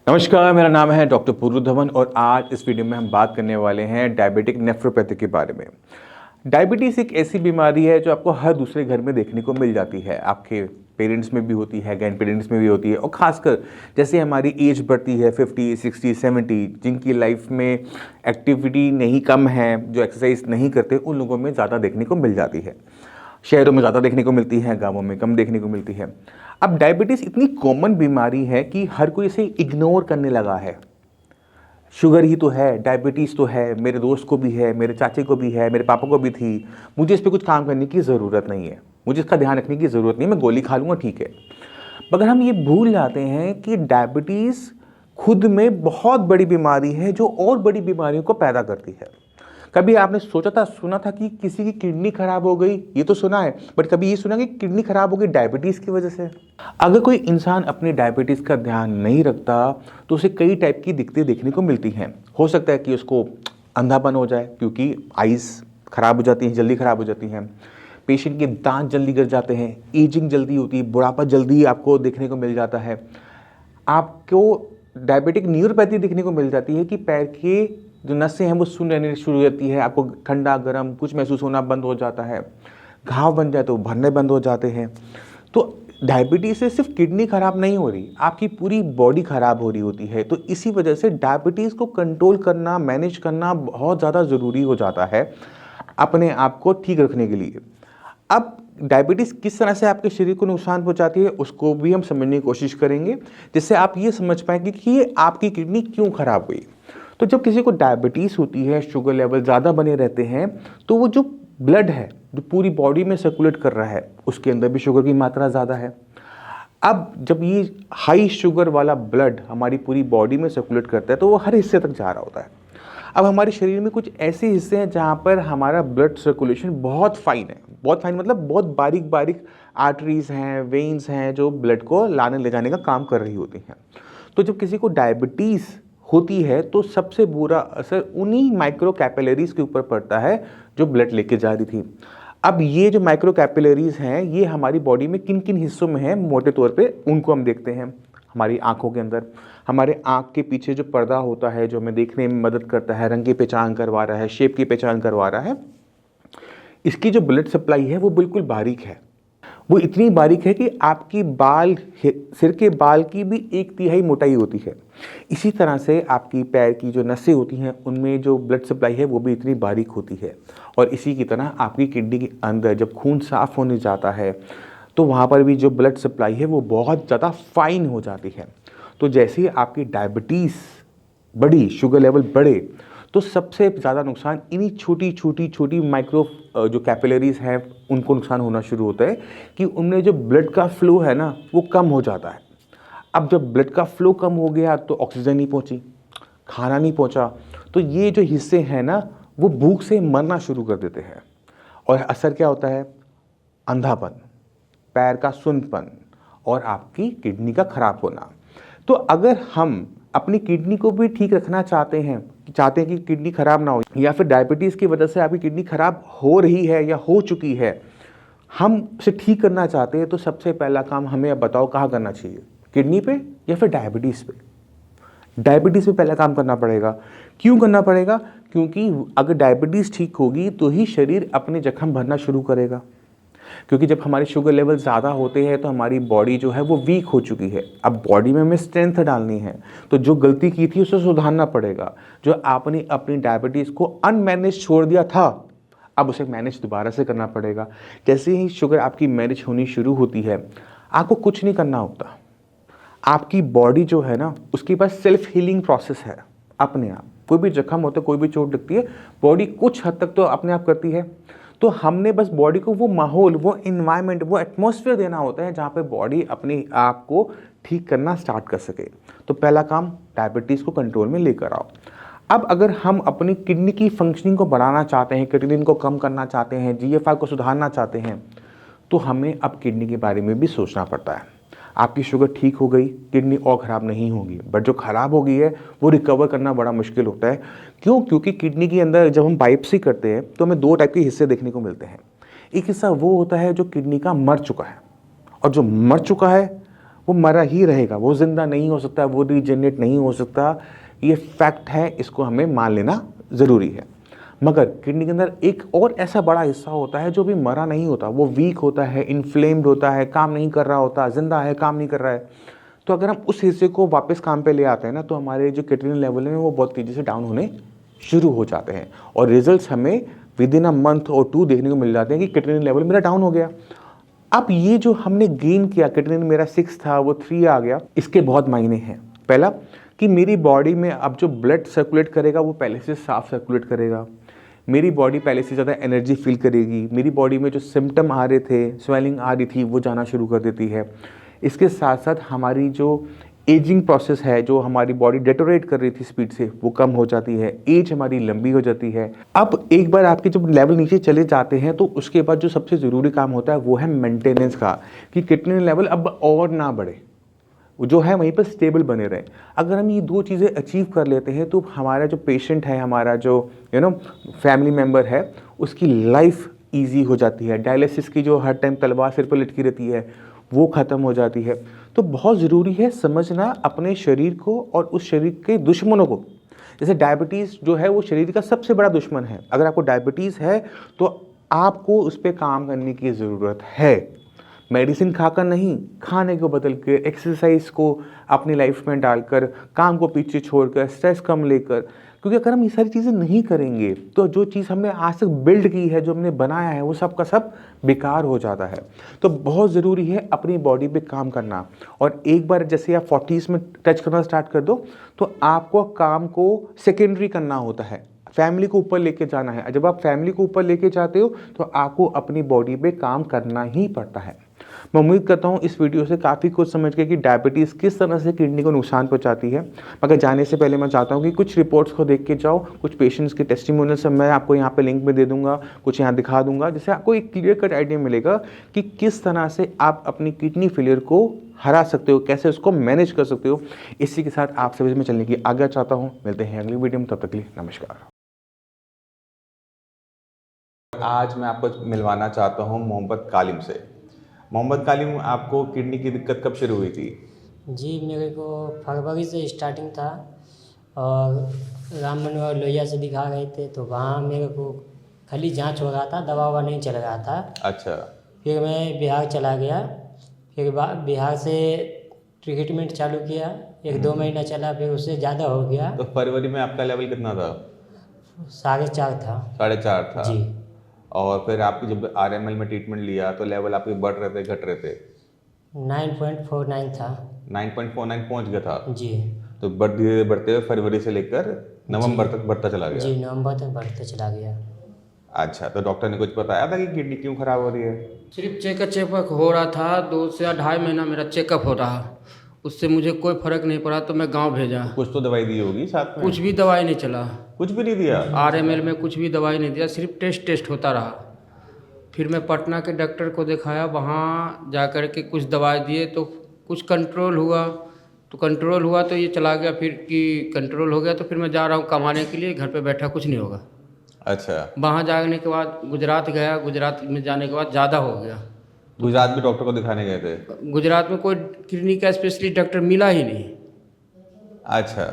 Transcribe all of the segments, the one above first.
नमस्कार, मेरा नाम है डॉक्टर पूर्व धवन और आज इस वीडियो में हम बात करने वाले हैं डायबिटिक नेफ्रोपैथी के बारे में। डायबिटीज़ एक ऐसी बीमारी है जो आपको हर दूसरे घर में देखने को मिल जाती है। आपके पेरेंट्स में भी होती है, ग्रैंड पेरेंट्स में भी होती है और ख़ासकर जैसे हमारी एज बढ़ती है 50, 60, 70, जिनकी लाइफ में एक्टिविटी नहीं कम है, जो एक्सरसाइज नहीं करते, उन लोगों में ज़्यादा देखने को मिल जाती है। शहरों में ज़्यादा देखने को मिलती है, गाँवों में कम देखने को मिलती है। अब डायबिटीज़ इतनी कॉमन बीमारी है कि हर कोई इसे इग्नोर करने लगा है। शुगर ही तो है, डायबिटीज़ तो है, मेरे दोस्त को भी है, मेरे चाचे को भी है, मेरे पापा को भी थी, मुझे इस पे कुछ काम करने की ज़रूरत नहीं है, मुझे इसका ध्यान रखने की ज़रूरत नहीं है, मैं गोली खा लूँगा ठीक है। मगर हम ये भूल जाते हैं कि डायबिटीज़ खुद में बहुत बड़ी बीमारी है जो और बड़ी बीमारियों को पैदा करती है। कभी आपने सुना था कि किसी की किडनी खराब हो गई, ये तो सुना है, बट कभी ये सुना कि किडनी खराब हो गई डायबिटीज़ की वजह से। अगर कोई इंसान अपनी डायबिटीज़ का ध्यान नहीं रखता तो उसे कई टाइप की दिक्कतें देखने को मिलती हैं। हो सकता है कि उसको अंधापन हो जाए क्योंकि आइज़ खराब हो जाती हैं, जल्दी खराब हो जाती हैं। पेशेंट के दांत जल्दी गिर जाते हैं, एजिंग जल्दी होती है, बुढ़ापा जल्दी आपको देखने को मिल जाता है। आपको डायबिटिक न्यूरोपैथी देखने को मिल जाती है कि पैर के जो नसें हैं वो सुन्न रहने शुरू हो जाती है, आपको ठंडा गर्म कुछ महसूस होना बंद हो जाता है, घाव बन जाए तो भरने बंद हो जाते हैं। तो डायबिटीज़ से सिर्फ किडनी खराब नहीं हो रही, आपकी पूरी बॉडी खराब हो रही होती है। तो इसी वजह से डायबिटीज़ को कंट्रोल करना, मैनेज करना बहुत ज़्यादा ज़रूरी हो जाता है अपने आप को ठीक रखने के लिए। अब डायबिटीज़ किस तरह से आपके शरीर को नुकसान पहुंचाती है उसको भी हम समझने की कोशिश करेंगे, जिससे आप ये समझ पाएंगे कि ये आपकी किडनी क्यों खराब हुई। तो जब किसी को डायबिटीज़ होती है, शुगर लेवल ज़्यादा बने रहते हैं, तो वो जो ब्लड है जो पूरी बॉडी में सर्कुलेट कर रहा है उसके अंदर भी शुगर की मात्रा ज़्यादा है। अब जब ये हाई शुगर वाला ब्लड हमारी पूरी बॉडी में सर्कुलेट करता है तो वो हर हिस्से तक जा रहा होता है। अब हमारे शरीर में कुछ ऐसे हिस्से हैं जहाँ पर हमारा ब्लड सर्कुलेशन बहुत फाइन है, बहुत फाइन मतलब बहुत बारीक बारीक आर्टरीज़ हैं, वेन्स हैं जो ब्लड को लाने ले जाने का काम कर रही होती हैं। तो जब किसी को डायबिटीज़ होती है तो सबसे बुरा असर उन्हीं माइक्रो कैपिलरीज़ के ऊपर पड़ता है जो ब्लड लेके जा रही थी। अब ये जो माइक्रो कैपिलरीज़ हैं ये हमारी बॉडी में किन किन हिस्सों में हैं, मोटे तौर पे उनको हम देखते हैं। हमारी आँखों के अंदर, हमारे आँख के पीछे जो पर्दा होता है जो हमें देखने में मदद करता है, रंग की पहचान करवा रहा है, शेप की पहचान करवा रहा है, इसकी जो ब्लड सप्लाई है वो बिल्कुल बारीक है। वो इतनी बारीक है कि आपकी सिर के बाल की भी 1/3 मोटाई होती है। इसी तरह से आपकी पैर की जो नसें होती हैं उनमें जो ब्लड सप्लाई है वो भी इतनी बारीक होती है। और इसी की तरह आपकी किडनी के अंदर जब खून साफ़ होने जाता है तो वहाँ पर भी जो ब्लड सप्लाई है वो बहुत ज़्यादा फाइन हो जाती है। तो जैसे ही आपकी डायबिटीज़ बढ़ी, शुगर लेवल बढ़े, तो सबसे ज़्यादा नुकसान इन्हीं छोटी माइक्रो जो कैपिलरीज़ हैं उनको नुकसान होना शुरू होता है कि उनमें जो ब्लड का फ्लो है ना वो कम हो जाता है। अब जब ब्लड का फ्लो कम हो गया तो ऑक्सीजन नहीं पहुंची, खाना नहीं पहुंचा, तो ये जो हिस्से हैं ना वो भूख से मरना शुरू कर देते हैं। और असर क्या होता है? अंधापन, पैर का सुन्नपन और आपकी किडनी का खराब होना। तो अगर हम अपनी किडनी को भी ठीक रखना चाहते हैं कि किडनी खराब ना हो, या फिर डायबिटीज़ की वजह से आपकी किडनी खराब हो रही है या हो चुकी है, हम उसे ठीक करना चाहते हैं, तो सबसे पहला काम हमें अब बताओ कहाँ करना चाहिए, किडनी पे या फिर डायबिटीज़ पे? डायबिटीज़ पे पहला काम करना पड़ेगा। क्यों करना पड़ेगा? क्योंकि अगर डायबिटीज़ ठीक होगी तो ही शरीर अपने जख्म भरना शुरू करेगा। क्योंकि जब हमारे शुगर लेवल ज़्यादा होते हैं तो हमारी बॉडी जो है वो वीक हो चुकी है। अब बॉडी में हमें स्ट्रेंथ डालनी है, तो जो गलती की थी उसे सुधारना पड़ेगा। जो आपने अपनी डायबिटीज़ को अनमैनेज छोड़ दिया था, अब उसे मैनेज दोबारा से करना पड़ेगा। जैसे ही शुगर आपकी मैनेज होनी शुरू होती है, आपको कुछ नहीं करना होता। आपकी बॉडी जो है ना उसके पास सेल्फ हीलिंग प्रोसेस है अपने आप। कोई भी जख्म होता है, कोई भी चोट लगती है, बॉडी कुछ हद तक तो अपने आप करती है। तो हमने बस बॉडी को वो माहौल, वो इन्वायरमेंट, वो एटमॉस्फेयर देना होता है जहाँ पे बॉडी अपने आप को ठीक करना स्टार्ट कर सके। तो पहला काम डायबिटीज़ को कंट्रोल में लेकर आओ। अब अगर हम अपनी किडनी की फंक्शनिंग को बढ़ाना चाहते हैं, क्रिएटिनिन को कम करना चाहते हैं, जीएफआर को सुधारना चाहते हैं, तो हमें अब किडनी के बारे में भी सोचना पड़ता है। आपकी शुगर ठीक हो गई, किडनी और ख़राब नहीं होगी, बट जो ख़राब हो गई है वो रिकवर करना बड़ा मुश्किल होता है। क्यों? क्योंकि किडनी के अंदर जब हम बायोप्सी करते हैं तो हमें 2 टाइप के हिस्से देखने को मिलते हैं। एक हिस्सा वो होता है जो किडनी का मर चुका है, और जो मर चुका है वो मरा ही रहेगा, वो ज़िंदा नहीं हो सकता, वो रीजनरेट नहीं हो सकता। ये फैक्ट है, इसको हमें मान लेना ज़रूरी है। मगर किडनी के अंदर एक और ऐसा बड़ा हिस्सा होता है जो भी मरा नहीं होता, वो वीक होता है, इन्फ्लेम्ड होता है, काम नहीं कर रहा होता, जिंदा है, काम नहीं कर रहा है। तो अगर हम उस हिस्से को वापस काम पे ले आते हैं ना, तो हमारे जो क्रिएटिनिन लेवल है वो बहुत तेज़ी से डाउन होने शुरू हो जाते हैं और रिजल्ट्स हमें विद इन अ मंथ और 2 देखने को मिल जाते हैं कि क्रिएटिनिन लेवल मेरा डाउन हो गया। अब ये जो हमने गेन किया, क्रिएटिनिन मेरा 6 था वो 3 आ गया, इसके बहुत मायने हैं। पहला कि मेरी बॉडी में अब जो ब्लड सर्कुलेट करेगा वो पहले से साफ सर्कुलेट करेगा, मेरी बॉडी पहले से ज़्यादा एनर्जी फील करेगी, मेरी बॉडी में जो सिम्टम आ रहे थे, स्वेलिंग आ रही थी, वो जाना शुरू कर देती है। इसके साथ साथ हमारी जो एजिंग प्रोसेस है, जो हमारी बॉडी डेटोरेट कर रही थी स्पीड से, वो कम हो जाती है, एज हमारी लंबी हो जाती है। अब एक बार आपके जब लेवल नीचे चले जाते हैं तो उसके बाद जो सबसे ज़रूरी काम होता है वो है मेंटेनेंस का, कि क्रिएटिनिन लेवल अब और ना बढ़े, जो है वहीं पर स्टेबल बने रहे। अगर हम ये 2 चीज़ें अचीव कर लेते हैं तो हमारा जो पेशेंट है, हमारा जो फैमिली मेम्बर है, उसकी लाइफ ईजी हो जाती है। डायलिसिस की जो हर टाइम तलवार सिर पर लटकी रहती है वो ख़त्म हो जाती है। तो बहुत ज़रूरी है समझना अपने शरीर को और उस शरीर के दुश्मनों को। जैसे डायबिटीज़ जो है वो शरीर का सबसे बड़ा दुश्मन है। अगर आपको डायबिटीज़ है तो आपको उस पर काम करने की ज़रूरत है। मेडिसिन खाकर नहीं, खाने को बदल के, एक्सरसाइज को अपनी लाइफ में डालकर, काम को पीछे छोड़कर, स्ट्रेस कम लेकर। क्योंकि अगर हम ये सारी चीज़ें नहीं करेंगे तो जो चीज़ हमने आज तक बिल्ड की है, जो हमने बनाया है, वो सब का सब बेकार हो जाता है। तो बहुत ज़रूरी है अपनी बॉडी पे काम करना। और एक बार जैसे आप 40s में टच करना स्टार्ट कर दो तो आपको काम को सेकेंडरी करना होता है, फैमिली को ऊपर लेके जाना है। जब आप फैमिली को ऊपर लेके जाते हो तो आपको अपनी बॉडी पे काम करना ही पड़ता है। मैं उम्मीद करता हूँ इस वीडियो से काफ़ी कुछ समझ गए कि डायबिटीज़ किस तरह से किडनी को नुकसान पहुंचाती है। मगर जाने से पहले मैं चाहता हूँ कि कुछ रिपोर्ट्स को देख के जाओ, कुछ पेशेंट्स के टेस्टिमोनियल से मैं आपको यहाँ पे लिंक में दे दूंगा, कुछ यहाँ दिखा दूंगा, जिससे आपको एक क्लियर कट आइडिया मिलेगा कि किस तरह से आप अपनी किडनी फेलियर को हरा सकते हो, कैसे उसको मैनेज कर सकते हो। इसी के साथ आप सभी में चलने की आज्ञा चाहता हूँ। मिलते हैं अगली वीडियो में, तब तक के लिए नमस्कार। आज मैं आपको मिलवाना चाहता हूँ मोहम्मद कालिम से। मोहम्मद कालिम, आपको किडनी की दिक्कत कब शुरू हुई थी? जी, मेरे को फरवरी से स्टार्टिंग था और राम मनोहर लोहिया से दिखा रहे थे तो वहाँ मेरे को खाली जांच हो रहा था, दवा ववा नहीं चल रहा था। अच्छा। फिर मैं बिहार चला गया, फिर बिहार से ट्रीटमेंट चालू किया, 1-2 महीना चला, फिर उससे ज़्यादा हो गया। तो फरवरी में आपका लेवल कितना था? 4.5 था। 4.5 था। जी। और फिर आपकी जब RML में ट्रीटमेंट लिया तो लेवल आपके बढ़ रहे थे, घट रहे थे? 9.49 था। 9.49 पहुंच गया था। जी। तो धीरे धीरे बढ़ते हुए फरवरी से लेकर नवंबर तक बढ़ता चला गया। जी, नवंबर तक बढ़ते चला गया। अच्छा, तो डॉक्टर ने कुछ बताया था कि किडनी क्यों खराब हो रही है? सिर्फ चेकअप हो रहा था, 2 से 2.5 महीना मेरा चेकअप हो रहा, उससे मुझे कोई फ़र्क नहीं पड़ा तो मैं गांव भेजा। कुछ तो दवाई दी होगी साथ में? कुछ भी दवाई नहीं चला, कुछ भी नहीं दिया? RML में कुछ भी दवाई नहीं दिया, सिर्फ टेस्ट होता रहा। फिर मैं पटना के डॉक्टर को दिखाया, वहाँ जा कर के कुछ दवाई दिए तो कुछ कंट्रोल हुआ, तो ये चला गया। फिर कि कंट्रोल हो गया तो फिर मैं जा रहा हूँ कमाने के लिए, घर पे बैठा कुछ नहीं होगा। अच्छा। वहाँ जाने के बाद गुजरात गया, गुजरात में जाने के बाद ज़्यादा हो गया। गुजरात में डॉक्टर को दिखाने गए थे? गुजरात में कोई किडनी का स्पेशलिस्ट डॉक्टर मिला ही नहीं। अच्छा।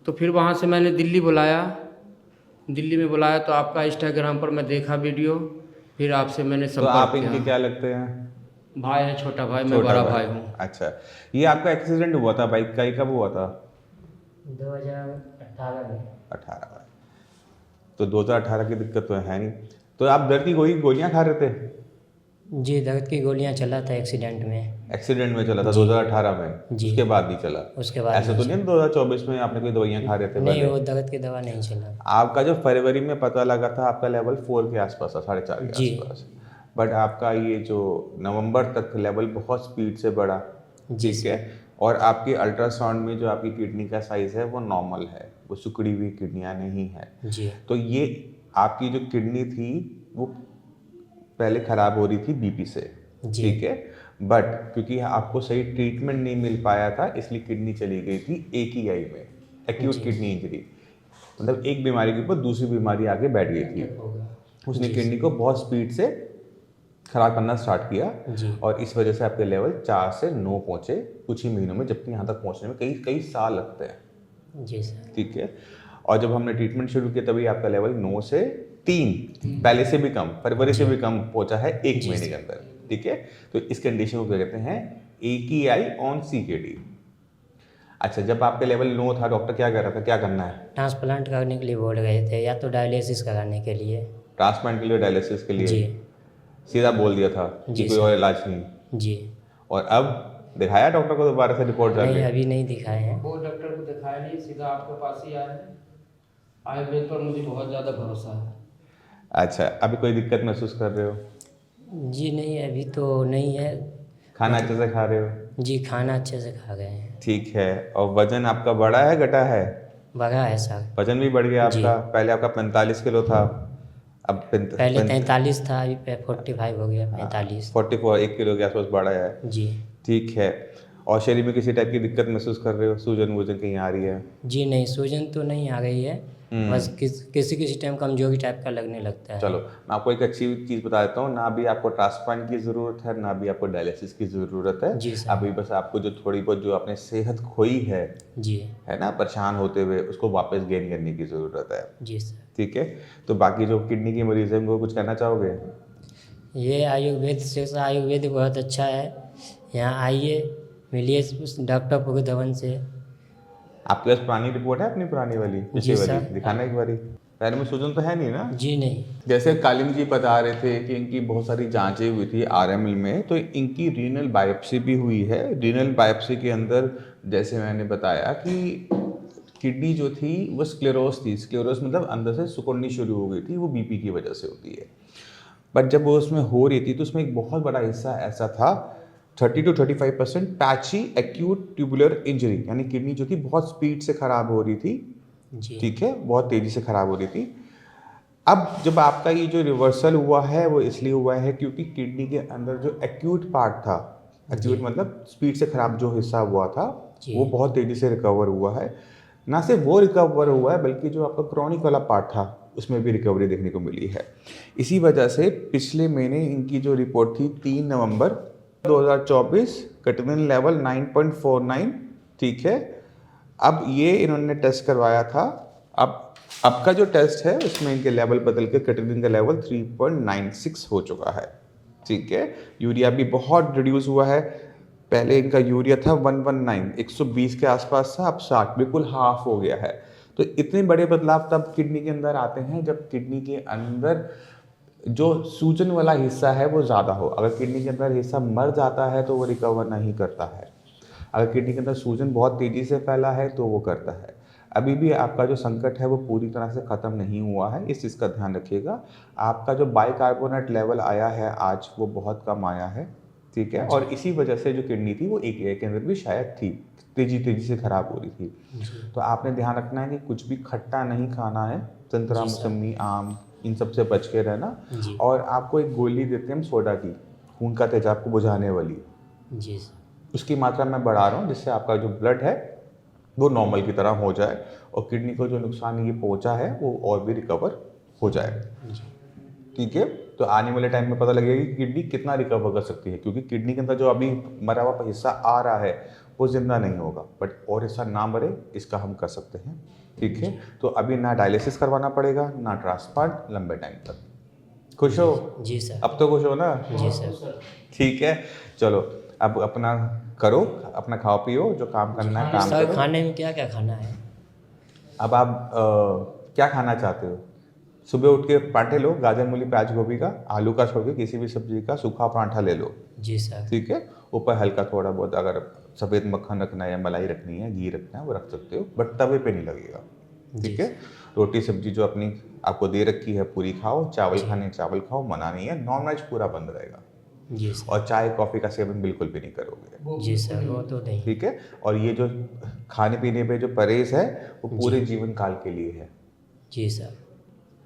तो फिर वहाँ से मैंने दिल्ली में बुलाया तो आपका इंस्टाग्राम पर मैं देखा वीडियो, फिर आपसे मैंने तो संपर्क आप किया। इनके क्या लगते हैं? भाई है, छोटा भाई, मैं बड़ा भाई हूँ। अच्छा, ये आपका एक्सीडेंट हुआ था बाइक का, ही कब हुआ था? 2018 में। 18 में। तो 2018 की दिक्कत तो है नहीं। तो आप दर्द की गोलियां खा रहे थे? जी, दर्द की गोलियां चला था एक्सीडेंट में। एक्सीडेंट में चला था 2018 में? जी। उसके बाद नहीं चला? उसके बाद ऐसा तो नहीं 2024 में आपने कोई दवाइयां खा रहे थे? नहीं, वो दर्द की दवा नहीं चला। आपका जो फरवरी में पता लगा था आपका लेवल 4 के आसपास था, 4.5 के जी। आसपास। बट आपका ये जो नवंबर तक लेवल बहुत स्पीड से बढ़ा, ठीक है। और आपके अल्ट्रासाउंड में जो आपकी किडनी का साइज है वो नॉर्मल है, वो सिकुड़ी हुई किडनियाँ नहीं है। जी। तो ये आपकी जो किडनी थी वो पहले ख़राब हो रही थी BP से, ठीक है। बट क्योंकि आपको सही ट्रीटमेंट नहीं मिल पाया था इसलिए किडनी चली गई थी AKI में, एक्यूट किडनी इंजरी। मतलब एक बीमारी के ऊपर दूसरी बीमारी आके बैठ गई थी। उसने किडनी को बहुत स्पीड से ख़राब करना स्टार्ट किया जी और इस वजह से आपके लेवल 4 से 9 पहुँचे कुछ ही महीनों में, जबकि यहाँ तक पहुँचने में कई कई साल लगते हैं। जी सर। ठीक है। और जब हमने ट्रीटमेंट शुरू किया तभी आपका लेवल 9 से 3 पहले से भी कम, फरवरी से भी कम पहुंचा है 1 महीने के अंदर। ठीक है। तो इस कंडीशन को क्या कहते हैं, AKI ऑन CKD। अच्छा, जब आपके लेवल 9 था डॉक्टर क्या कह रहा था, क्या करना है? ट्रांसप्लांट करने के लिए बोल रहे थे, या तो डायलिसिस कराने के लिए। ट्रांसप्लांट के लिए, डायलिसिस के लिए जी सीधा बोल दिया था कि जी कोई सर। और इलाज नहीं। जी और अब दिखाया डॉक्टर को दोबारा से रिपोर्ट नहीं, करके? अभी नहीं दिखाए हैं। वो डॉक्टर को दिखाया नहीं, सीधा आपके पास ही आए। आयुर्वेद पर मुझे बहुत ज़्यादा भरोसा है। अच्छा, अभी कोई दिक्कत महसूस कर रहे हो? जी नहीं, अभी तो नहीं है। खाना अच्छे से खा रहे हो? जी खाना अच्छे से खा गए हैं। ठीक है। और वजन आपका बढ़ा है घटा है? बढ़ा है सर। वजन भी बढ़ गया जी। आपका? पहले आपका 45 किलो था, अब पहले 43 था, अभी 45 हो गया, 45। 44, 1 किलो के आसपास बढ़ा है। जी ठीक है। और शरीर में किसी टाइप की दिक्कत महसूस कर रहे हो, सूजन वूजन कहीं आ रही है? जी नहीं, सूजन तो नहीं आ रही है, बस किसी किसी टाइम कमजोरी टाइप का लगने लगता है। चलो, मैं आपको एक अच्छी चीज़ बता देता हूँ, ना भी आपको ट्रांसप्लांट की ज़रूरत है, ना भी आपको डायलिसिस की ज़रूरत है। जी सर। अभी बस आपको जो थोड़ी बहुत जो आपने सेहत खोई है जी ना, परेशान होते हुए, उसको वापस गेन करने की ज़रूरत है। जी सर। ठीक है। तो बाकी जो किडनी के मरीज़ हैं उनको कुछ कहना चाहोगे? ये आयुर्वेद बहुत अच्छा है, यहाँ आइए, मिलिए उस डॉक्टर पुरुधवन से। आपके पास पुरानी रिपोर्ट है अपनी, पुरानी वाली जी पिछली वाली? सर। दिखाना एक बारी। पैर में सूजन तो है नहीं ना? जी नहीं। जैसे कालिम जी बता रहे थे कि इनकी बहुत सारी जांचें हुई थी RML में, तो इनकी रीनल बायोप्सी भी हुई है। रीनल बायोप्सी के अंदर जैसे मैंने बताया कि किडनी जो थी वो स्क्लेरोस थी। स्क्लेरोस मतलब अंदर से सिकुड़नी शुरू हो गई थी, वो BP की वजह से होती है। बट जब वो उसमें हो रही थी तो उसमें एक बहुत बड़ा हिस्सा ऐसा था, 30 to 35% patchy acute tubular injury, यानी किडनी जो थी बहुत स्पीड से ख़राब हो रही थी। जी ठीक है, बहुत तेज़ी से ख़राब हो रही थी। अब जब आपका ये जो रिवर्सल हुआ है वो इसलिए हुआ है क्योंकि किडनी के अंदर जो एक्यूट पार्ट था, एक्यूट मतलब स्पीड से ख़राब जो हिस्सा हुआ था, जी। वो बहुत तेज़ी से रिकवर हुआ है। ना सिर्फ वो रिकवर हुआ है बल्कि जो आपका क्रॉनिक वाला पार्ट था उसमें भी रिकवरी देखने को मिली है। इसी वजह से पिछले महीने इनकी जो रिपोर्ट थी 3 नवंबर 2024, क्रिएटिनिन लेवल 9.49। ठीक है। अब ये इन्होंने टेस्ट करवाया था, अब का जो टेस्ट है उसमें इनके लेवल बदल के क्रिएटिनिन का लेवल 3.96 हो चुका है। ठीक है। यूरिया भी बहुत रिड्यूस हुआ है। पहले इनका यूरिया था 119, 120 के आसपास था, अब 60, बिल्कुल हाफ हो गया है। तो इतने बड़े बदलाव तब किडनी के अंदर आते हैं जब किडनी के अंदर जो सूजन वाला हिस्सा है वो ज़्यादा हो। अगर किडनी के अंदर हिस्सा मर जाता है तो वो रिकवर नहीं करता है। अगर किडनी के अंदर सूजन बहुत तेज़ी से फैला है तो वो करता है। अभी भी आपका जो संकट है वो पूरी तरह से ख़त्म नहीं हुआ है, इस चीज़ का ध्यान रखिएगा। आपका जो बाइकार्बोनेट लेवल आया है आज, वो बहुत कम आया है। ठीक है। और इसी वजह से जो किडनी थी वो AKI के अंदर भी शायद थी, तेज़ी से ख़राब हो रही थी। तो आपने ध्यान रखना है कि कुछ भी खट्टा नहीं खाना है, संतरा, मौसमी, आम, इन सब से बच के रहना। जी। और आपको एक गोली देते हैं हम सोडा की, खून का तेजाब को बुझाने वाली, जी सर। उसकी मात्रा मैं बढ़ा रहा हूँ जिससे आपका जो ब्लड है वो नॉर्मल की तरह हो जाए और किडनी को जो नुकसान ये पहुँचा है वो और भी रिकवर हो जाए। ठीक है। तो आने वाले टाइम में पता लगेगा कि किडनी कितना रिकवर कर सकती है, क्योंकि किडनी के अंदर जो अभी मरा हुआ हिस्सा आ रहा है वो जिंदा नहीं होगा, बट और हिस्सा ना मरे इसका हम कर सकते हैं। ठीक है। तो अभी ना डायलिसिस करवाना पड़ेगा ना ट्रांसप्लांट लंबे टाइम तक। खुश हो? जी सर। अब तो खुश हो ना? जी सर। ठीक है। चलो अब अपना करो, अपना खाओ पियो, जो काम करना है काम सर करो। खाने में क्या क्या खाना है? अब आप क्या खाना चाहते हो? सुबह उठ के पराठे लो, गाजर मूली प्याज गोभी का, आलू का छोड़ के किसी भी सब्जी का सूखा पराठा ले लो। जी सर। ठीक है। ऊपर हल्का थोड़ा बहुत अगर सफ़ेद मक्खन रखना है या मलाई रखनी है, घी रखना है, वो रख सकते हो, बट तवे पे नहीं लगेगा। ठीक है। रोटी सब्जी जो अपनी आपको दे रखी है पूरी खाओ, चावल खाने चावल खाओ, मना नहीं है, नॉन वेज पूरा बंद रहेगा। जी सर। और चाय कॉफ़ी का सेवन बिल्कुल भी नहीं करोगे। जी सर, वो तो नहीं। ठीक है। और ये जो खाने पीने पे जो परहेज है वो पूरे जीवन काल के लिए है। जी सर।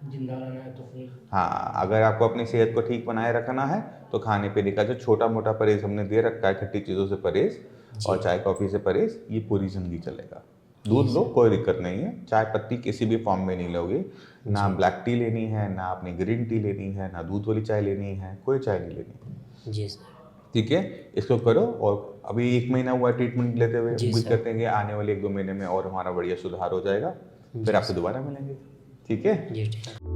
जिंदा रहना है तो फिर हाँ, अगर आपको अपनी सेहत को ठीक बनाए रखना है तो खाने पीने का जो छोटा मोटा परहेज हमने दे रखा है, खट्टी चीज़ों से परहेज और चाय कॉफ़ी से परहेज, ये पूरी ज़िंदगी चलेगा। दूध लो, कोई दिक्कत नहीं है, चाय पत्ती किसी भी फॉर्म में नहीं लोगे, ना ब्लैक टी लेनी है, ना आपने ग्रीन टी लेनी है, ना दूध वाली चाय लेनी है, कोई चाय नहीं लेनी। जी सर। ठीक है, इसको करो। और अभी 1 महीना हुआ ट्रीटमेंट लेते हुए, जी उम्मीद सर। करते हैं कि आने वाले 1-2 महीने में और हमारा बढ़िया सुधार हो जाएगा, फिर आपसे दोबारा मिलेंगे। ठीक है। जी ठीक है।